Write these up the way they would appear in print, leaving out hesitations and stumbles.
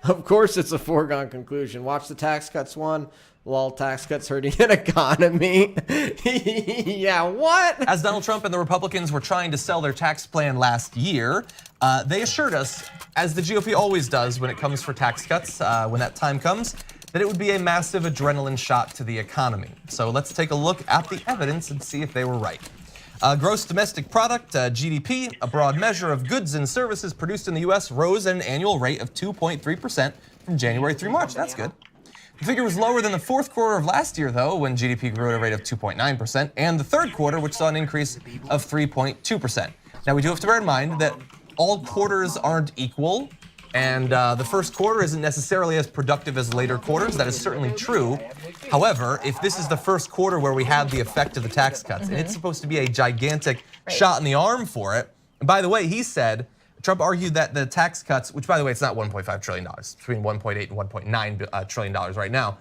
Of course it's a foregone conclusion. Watch the tax cuts one. Lol, tax cuts hurting an economy. Yeah, what? As Donald Trump and the Republicans were trying to sell their tax plan last year, they assured us, as the GOP always does when it comes for tax cuts, when that time comes, that it would be a massive adrenaline shot to the economy. So let's take a look at the evidence and see if they were right. Gross domestic product, GDP, a broad measure of goods and services produced in the U.S., rose at an annual rate of 2.3% from January through March. That's good. The figure was lower than the fourth quarter of last year, though, when GDP grew at a rate of 2.9%, and the third quarter, which saw an increase of 3.2%. Now, we do have to bear in mind that all quarters aren't equal, and the first quarter isn't necessarily as productive as later quarters. That is certainly true. However, if this is the first quarter where we had the effect of the tax cuts, and it's supposed to be a gigantic shot in the arm for it, and by the way, Trump argued that the tax cuts, which by the way, it's not $1.5 trillion, it's between $1.8 and $1.9 trillion right now.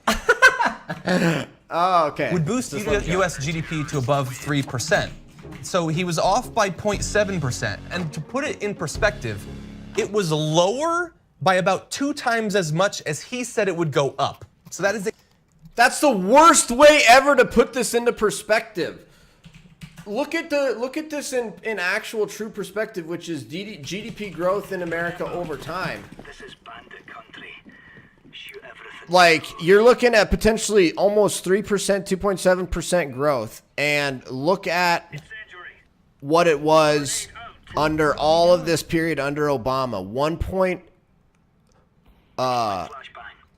Oh, okay. Would boost U.S. GDP to above 3%. So he was off by 0.7%. And to put it in perspective, it was lower by about 2 times as much as he said it would go up. So that's the worst way ever to put this into perspective. Look at this in actual true perspective, which is GDP growth in America over time. This is bandit country. Shoot everything. Like, you're looking at potentially almost 3%, 2.7% growth, and look at what it was under all of this period under Obama.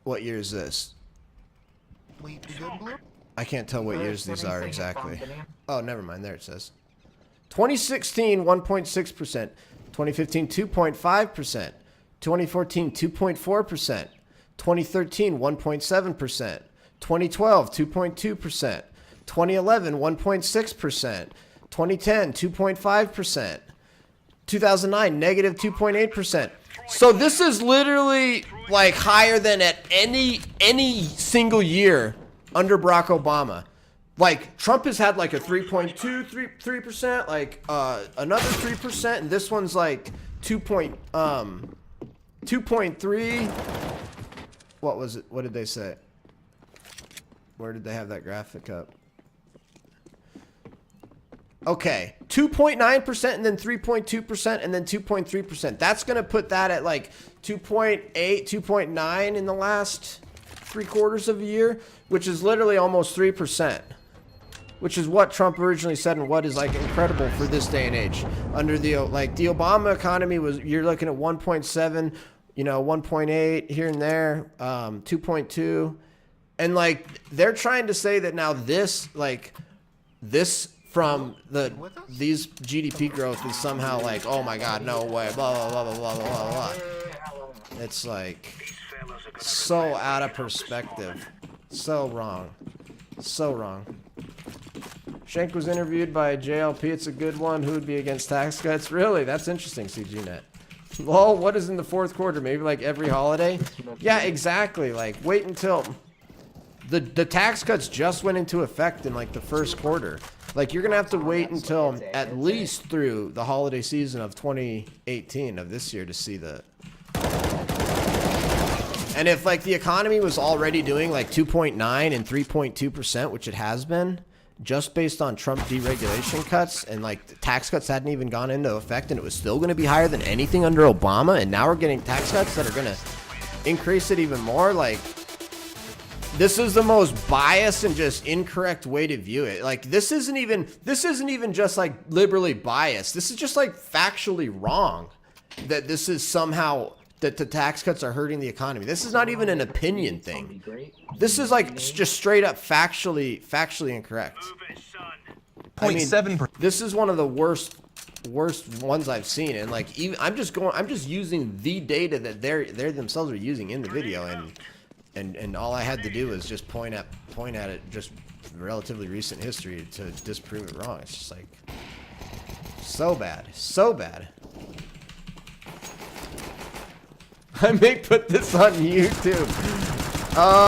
What year is this? I can't tell what years these are exactly. Oh, never mind. There it says. 2016, 1.6%. 2015, 2.5%. 2014, 2.4%. 2013, 1.7%. 2012, 2.2%. 2011, 1.6%. 2010, 2.5%. 2009, negative 2.8%. So this is literally like higher than at any single year under Barack Obama. Like, Trump has had like a 3.2%, like another 3%, and this one's like 2.3. What was it? What did they say? Where did they have that graphic up? Okay, 2.9% and then 3.2% and then 2.3%. That's going to put that at like 2.8, 2.9 in the last 3 quarters of a year, which is literally almost 3%, which is what Trump originally said and what is like incredible for this day and age. Under the Obama economy you're looking at 1.7, 1.8 here and there, 2.2. And like, they're trying to say that now this from these GDP growth is somehow like, oh my God, no way, blah, blah, blah, blah, blah, blah, blah. It's like so out of perspective. So wrong. So wrong. Shank was interviewed by JLP. It's a good one. Who would be against tax cuts? Really? That's interesting, CGNet. Lol, what is in the fourth quarter? Maybe like every holiday? Yeah, exactly. Like, wait until the tax cuts just went into effect in like the first quarter. Like, you're going to have to wait until at least through the holiday season of 2018 of this year to see the... And if like the economy was already doing like 2.9 and 3.2%, which it has been, just based on Trump deregulation cuts, and like the tax cuts hadn't even gone into effect, and it was still going to be higher than anything under Obama, and now we're getting tax cuts that are going to increase it even more, like... This is the most biased and just incorrect way to view it. Like, this isn't even just like liberally biased. This is just like factually wrong that this is somehow that the tax cuts are hurting the economy. This is not even an opinion thing. This is like just straight up factually incorrect. I mean, this is one of the worst ones I've seen, and like I'm just using the data that they themselves are using in the video, and all I had to do was just point at it, just relatively recent history to disprove it wrong. It's just like so bad, so bad. I may put this on YouTube.